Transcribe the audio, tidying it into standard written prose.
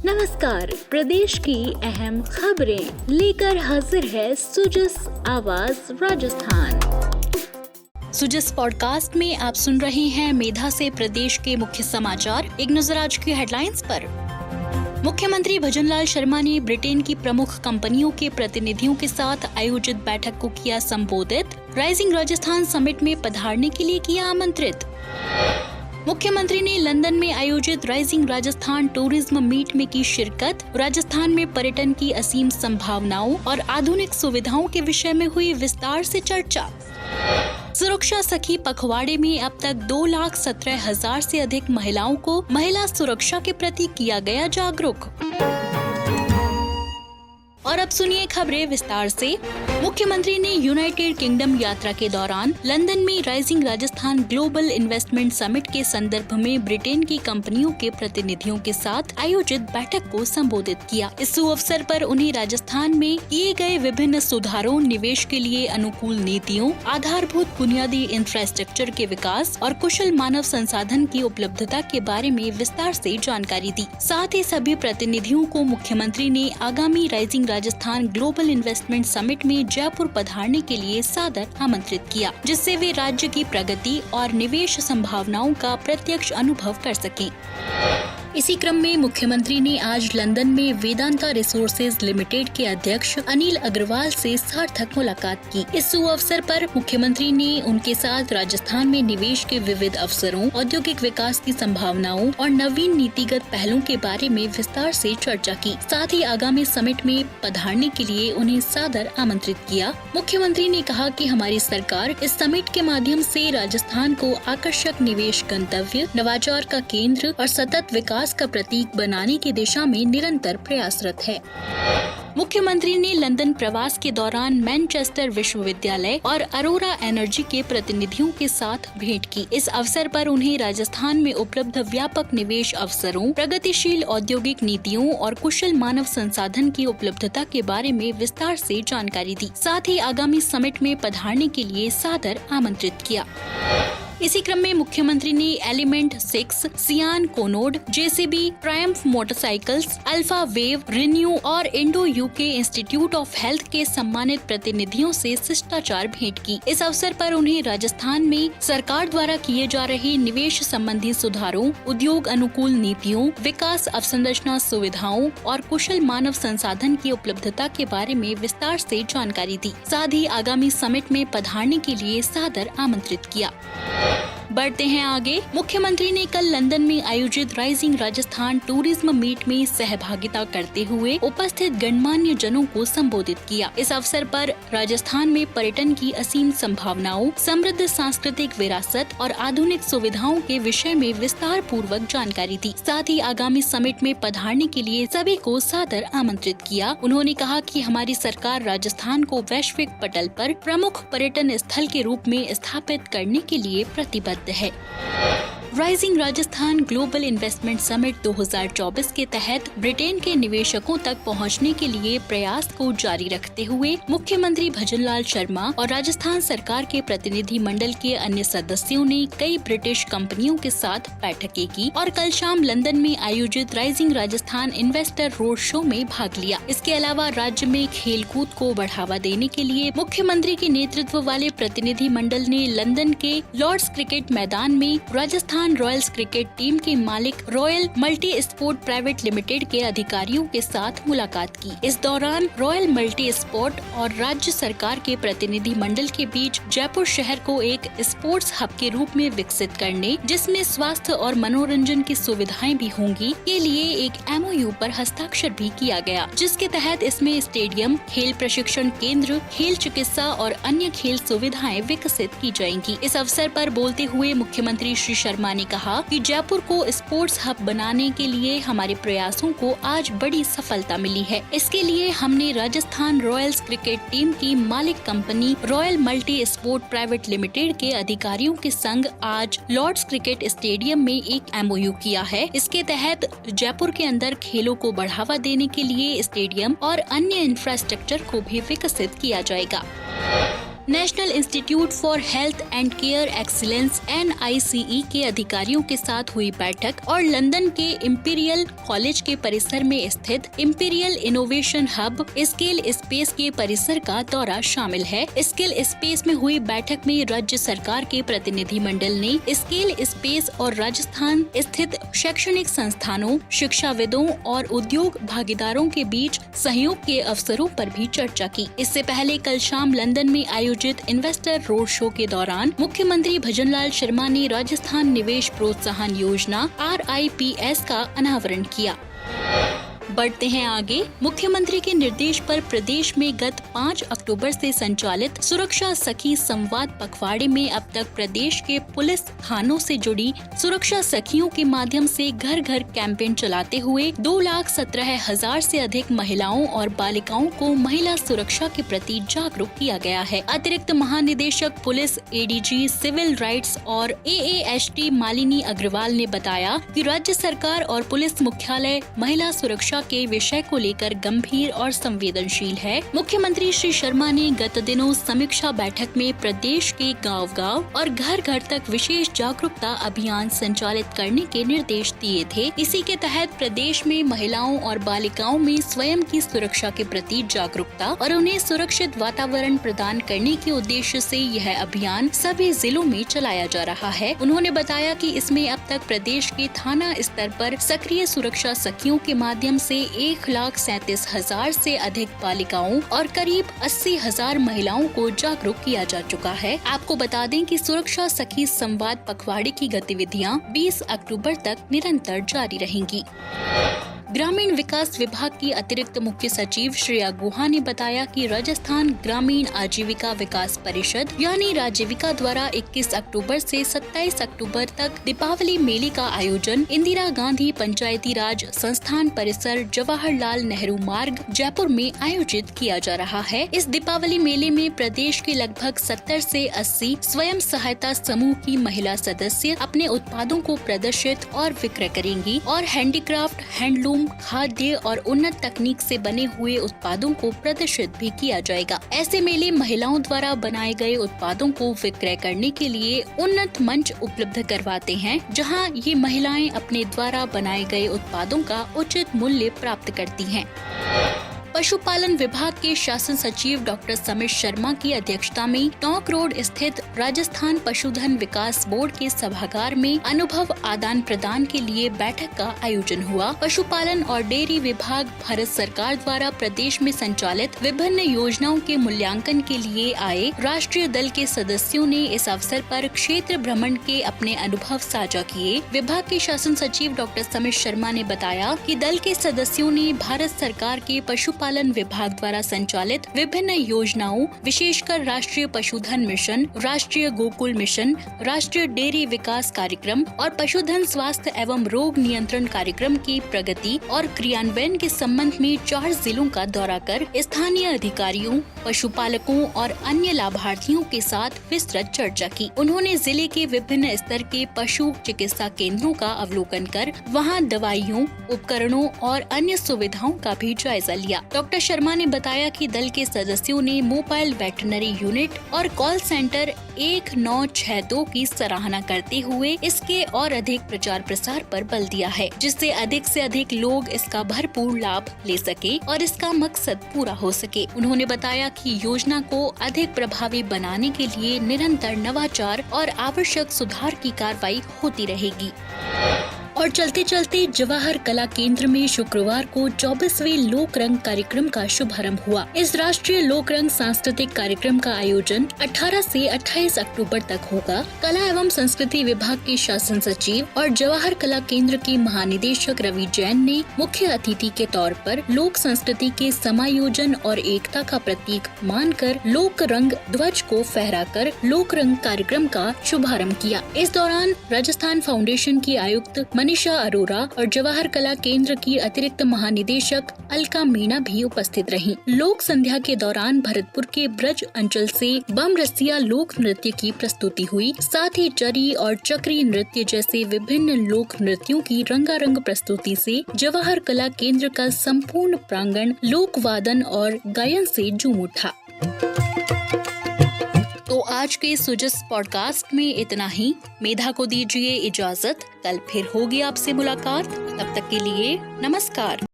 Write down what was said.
नमस्कार, प्रदेश की अहम खबरें लेकर हाजिर है सुजस आवाज राजस्थान। सुजस पॉडकास्ट में आप सुन रहे हैं मेधा से प्रदेश के मुख्य समाचार। एक नजर आज की हेडलाइंस पर। मुख्यमंत्री भजनलाल शर्मा ने ब्रिटेन की प्रमुख कंपनियों के प्रतिनिधियों के साथ आयोजित बैठक को किया संबोधित। राइजिंग राजस्थान समिट में पधारने के लिए किया आमंत्रित। मुख्यमंत्री ने लंदन में आयोजित राइजिंग राजस्थान टूरिज्म मीट में की शिरकत। राजस्थान में पर्यटन की असीम संभावनाओं और आधुनिक सुविधाओं के विषय में हुई विस्तार से चर्चा। सुरक्षा सखी पखवाड़े में अब तक 2,17,000 से अधिक महिलाओं को महिला सुरक्षा के प्रति किया गया जागरूक। और अब सुनिए खबरें विस्तार से। मुख्यमंत्री ने यूनाइटेड किंगडम यात्रा के दौरान लंदन में rising Rajasthan global investment summit के संदर्भ में ब्रिटेन की कंपनियों के प्रतिनिधियों के साथ आयोजित बैठक को संबोधित किया। इस अवसर पर उन्हें राजस्थान में किए गए विभिन्न सुधारों, निवेश के लिए अनुकूल नीतियों, आधारभूत बुनियादी इंफ्रास्ट्रक्चर के विकास और कुशल मानव संसाधन की उपलब्धता के बारे में विस्तार से जानकारी दी। साथ ही सभी प्रतिनिधियों को मुख्यमंत्री ने आगामी rising Rajasthan global investment summit में जयपुर पधारने के लिए सादर आमंत्रित किया, जिससे वे राज्य की प्रगति और निवेश संभावनाओं का प्रत्यक्ष अनुभव कर सकें। इसी क्रम में मुख्यमंत्री ने आज लंदन में वेदांता रिसोर्सेज लिमिटेड के अध्यक्ष अनिल अग्रवाल से सार्थक मुलाकात की। इस अवसर पर मुख्यमंत्री ने उनके साथ राजस्थान में निवेश के विविध अवसरों, औद्योगिक विकास की संभावनाओं और नवीन नीतिगत पहलों के बारे में विस्तार से चर्चा की। साथ ही आगामी समिट में पधारने के लिए उन्हें सादर आमंत्रित किया। मुख्यमंत्री ने कहा कि हमारी सरकार इस समिट के माध्यम से राजस्थान को आकर्षक निवेश गंतव्य, नवाचार का केंद्र और सतत विकास का प्रतीक बनाने की दिशा में निरंतर प्रयासरत है। मुख्यमंत्री ने लंदन प्रवास के दौरान मैनचेस्टर विश्वविद्यालय और अरोरा एनर्जी के प्रतिनिधियों के साथ भेंट की। इस अवसर पर उन्हें राजस्थान में उपलब्ध व्यापक निवेश अवसरों, प्रगतिशील औद्योगिक नीतियों और कुशल मानव संसाधन की उपलब्धता के बारे में विस्तार से जानकारी दी। साथ ही आगामी समिट में पधारने के लिए सादर आमंत्रित किया। इसी क्रम में मुख्यमंत्री ने एलिमेंट 6, सियान कोनोड, JCB, Triumph motorcycles, Alpha Wave, ReNew और Indo UK Institute of Health के सम्मानित प्रतिनिधियों से शिष्टाचार भेंट की। इस अवसर पर उन्हें राजस्थान में सरकार द्वारा किए जा रहे निवेश संबंधी सुधारों, उद्योग अनुकूल नीतियों, विकास अवसंरचना सुविधाओं और कुशल मानव संसाधन की उपलब्धता के बारे में विस्तार से जानकारी दी। साथ ही आगामी समिट में पधारने के लिए सादर आमंत्रित किया। बढ़ते हैं आगे। मुख्यमंत्री ने कल लंदन में आयोजित राइजिंग राजस्थान टूरिज्म मीट में सहभागिता करते हुए उपस्थित गणमान्य जनों को संबोधित किया। इस अवसर पर राजस्थान में पर्यटन की असीम संभावनाओं, समृद्ध सांस्कृतिक विरासत और आधुनिक सुविधाओं के विषय में विस्तार पूर्वक जानकारी दी। साथ ही आगामी समिट में पधारने के लिए सभी को सादर आमंत्रित किया। उन्होंने कहा कि हमारी सरकार राजस्थान को वैश्विक पटल पर प्रमुख पर्यटन स्थल के रूप में स्थापित करने के लिए प्रतिबद्ध है। Rising Rajasthan global investment summit 2024 के तहत ब्रिटेन के निवेशकों तक पहुंचने के लिए प्रयास को जारी रखते हुए मुख्यमंत्री भजनलाल शर्मा और राजस्थान सरकार के प्रतिनिधि मंडल के अन्य सदस्यों ने कई ब्रिटिश कंपनियों के साथ बैठकें की और कल शाम लंदन में आयोजित rising Rajasthan investor road show में भाग लिया। इसके अलावा राज्य में खेलकूद को बढ़ावा देने के लिए मुख्यमंत्री के नेतृत्व वाले प्रतिनिधि मंडल ने लंदन के लॉर्ड्स क्रिकेट मैदान में राजस्थान रॉयल्स क्रिकेट टीम के मालिक royal multi sport private limited के अधिकारियों के साथ मुलाकात की। इस दौरान रॉयल मल्टी स्पोर्ट और राज्य सरकार के प्रतिनिधि मंडल के बीच जयपुर शहर को एक स्पोर्ट्स हब के रूप में विकसित करने, जिसमें स्वास्थ्य और मनोरंजन की सुविधाएं भी होंगी, के लिए एक MOU पर हस्ताक्षर भी किया गया, जिसके तहत इसमें स्टेडियम, खेल प्रशिक्षण केंद्र, खेल चिकित्सा और अन्य खेल सुविधाएं विकसित की जाएंगी। इस अवसर पर बोलते हुए मुख्यमंत्री श्री शर्मा ने कहा कि जयपुर को स्पोर्ट्स हब बनाने के लिए हमारे प्रयासों को आज बड़ी सफलता मिली है। इसके लिए हमने राजस्थान रॉयल्स क्रिकेट टीम की मालिक company royal multi sport private limited के अधिकारियों के संग आज लॉर्ड्स क्रिकेट स्टेडियम में एक MOU किया है। इसके तहत जयपुर के अंदर खेलों को बढ़ावा देने के लिए स्टेडियम और अन्य इंफ्रास्ट्रक्चर को भी विकसित किया जाएगा। National institute for health and care excellence NICE के अधिकारियों के साथ हुई बैठक और लंदन के इंपीरियल कॉलेज के परिसर में स्थित imperial innovation hub skill space के परिसर का दौरा शामिल है। स्किल स्पेस में हुई बैठक में राज्य सरकार के प्रतिनिधिमंडल ने स्किल स्पेस और राजस्थान स्थित शैक्षणिक संस्थानों, शिक्षाविदों और उद्योग भागीदारों के बीच सहयोग के अवसरों पर भी चर्चा की। इससे पहले कल शाम लंदन में आयोजित इन्वेस्टर रोड शो के दौरान मुख्यमंत्री भजनलाल शर्मा ने राजस्थान निवेश प्रोत्साहन योजना RIPS का अनावरण किया। बढ़ते हैं आगे। मुख्यमंत्री के निर्देश पर प्रदेश में गत 5 अक्टूबर से संचालित सुरक्षा सखी संवाद पखवाड़े में अब तक प्रदेश के पुलिस थानों से जुड़ी सुरक्षा सखियों के माध्यम से घर घर कैंपेन चलाते हुए 2,17,000 से अधिक महिलाओं और बालिकाओं को महिला सुरक्षा के प्रति जागरूक किया गया है। अतिरिक्त महानिदेशक पुलिस ADG सिविल राइट्स और AAST मालिनी अग्रवाल ने बताया कि राज्य सरकार और पुलिस मुख्यालय महिला सुरक्षा के विषय को लेकर गंभीर और संवेदनशील है। मुख्यमंत्री श्री शर्मा ने गत दिनों समीक्षा बैठक में प्रदेश के गांव-गांव और घर-घर तक विशेष जागरूकता अभियान संचालित करने के निर्देश दिए थे। इसी के तहत प्रदेश में महिलाओं और बालिकाओं में स्वयं की सुरक्षा के प्रति जागरूकता और उन्हें सुरक्षित वातावरण प्रदान करने के उद्देश्य से यह अभियान सभी जिलों में चलाया जा रहा है। उन्होंने बताया कि इसमें अब तक प्रदेश के थाना स्तर पर सक्रिय सुरक्षा सखियों के माध्यम से 1,37,000 से अधिक बालिकाओं और करीब 80,000 महिलाओं को जागरूक किया जा चुका है। आपको बता दें कि सुरक्षा सखी संवाद पखवाड़े की गतिविधियां 20 अक्टूबर तक निरंतर जारी रहेंगी। ग्रामीण विकास विभाग की अतिरिक्त मुख्य सचिव श्रेया गुहा ने बताया कि राजस्थान ग्रामीण आजीविका विकास परिषद यानी राजीविका द्वारा 21 अक्टूबर से 27 अक्टूबर तक दीपावली मेले का आयोजन इंदिरा गांधी पंचायती राज संस्थान परिसर जवाहरलाल नेहरू मार्ग जयपुर में आयोजित किया जा रहा है। इस दीपावली मेले में प्रदेश के लगभग 70 से 80 स्वयं सहायता समूह की महिला सदस्य अपने उत्पादों को प्रदर्शित और विक्रय करेंगी और हैंडीक्राफ्ट, हैंडलूम, खाद्य और उन्नत तकनीक से बने हुए उत्पादों को प्रदर्शित भी किया जाएगा। ऐसे मेले महिलाओं द्वारा बनाए गए उत्पादों को विक्रय करने के लिए उन्नत मंच उपलब्ध करवाते हैं, जहां ये महिलाएं अपने द्वारा बनाए गए उत्पादों का उचित मूल्य प्राप्त करती हैं। पशुपालन विभाग के शासन सचिव डॉक्टर समित शर्मा की अध्यक्षता में टोंक रोड स्थित राजस्थान पशुधन विकास बोर्ड के सभागार में अनुभव आदान प्रदान के लिए बैठक का आयोजन हुआ। पशुपालन और डेयरी विभाग भारत सरकार द्वारा प्रदेश में संचालित विभिन्न योजनाओं के मूल्यांकन के लिए आए राष्ट्रीय दल के सदस्यों ने इस अवसर पर क्षेत्र भ्रमण के अपने अनुभव साझा किए। विभाग के शासन सचिव डॉक्टर समित शर्मा ने बताया कि दल के सदस्यों ने भारत सरकार के पशुपालन विभाग द्वारा संचालित विभिन्न योजनाओं, विशेषकर राष्ट्रीय पशुधन मिशन, राष्ट्रीय गोकुल मिशन, राष्ट्रीय डेयरी विकास कार्यक्रम और पशुधन स्वास्थ्य एवं रोग नियंत्रण कार्यक्रम की प्रगति और क्रियान्वयन के संबंध में 4 जिलों का दौरा कर स्थानीय अधिकारियों, पशुपालकों और अन्य लाभार्थियों के साथ विस्तृत चर्चा की। उन्होंने जिले के विभिन्न स्तर के पशु चिकित्सा केंद्रों का अवलोकन कर वहां दवाइयों, उपकरणों और अन्य सुविधाओं का भी जायजा लिया। डॉक्टर शर्मा ने बताया कि दल के सदस्यों ने मोबाइल वेटरनरी यूनिट और कॉल सेंटर 1962 की सराहना करते हुए इसके और अधिक प्रचार प्रसार पर बल दिया है, जिससे अधिक से अधिक लोग इसका भरपूर लाभ ले सके और इसका मकसद पूरा हो सके। उन्होंने बताया कि योजना को अधिक प्रभावी बनाने के लिए निरंतर नवाचार और आवश्यक सुधार की कार्रवाई होती रहेगी। और चलते चलते जवाहर कला केंद्र में शुक्रवार को 24वें लोक रंग कार्यक्रम का शुभारंभ हुआ। इस राष्ट्रीय लोक रंग सांस्कृतिक कार्यक्रम का आयोजन 18 से 28 अक्टूबर तक होगा। कला एवं संस्कृति विभाग के शासन सचिव और जवाहर कला केंद्र के महानिदेशक रवि जैन ने मुख्य अतिथि के तौर पर लोक संस्कृति के समायोजन और एकता का प्रतीक मानकर लोक रंग ध्वज को फहराकर लोक रंग कार्यक्रम का शुभारंभ किया। इस दौरान राजस्थान फाउंडेशन की आयुक्त मनीषा अरोरा और जवाहर कला केंद्र की अतिरिक्त महानिदेशक अलका मीणा भी उपस्थित रहीं। लोक संध्या के दौरान भरतपुर के ब्रज अंचल से बम रसिया लोक नृत्य की प्रस्तुति हुई। साथ ही चरी और चक्री नृत्य जैसे विभिन्न लोक नृत्यों की रंगारंग प्रस्तुति से जवाहर कला केंद्र का संपूर्ण प्रांगण लोक वादन और गायन से झूम उठा। तो आज के सुजस पॉडकास्ट में इतना ही। मेधा को दीजिए इजाजत, कल फिर होगी आपसे मुलाकात। तब तक के लिए नमस्कार।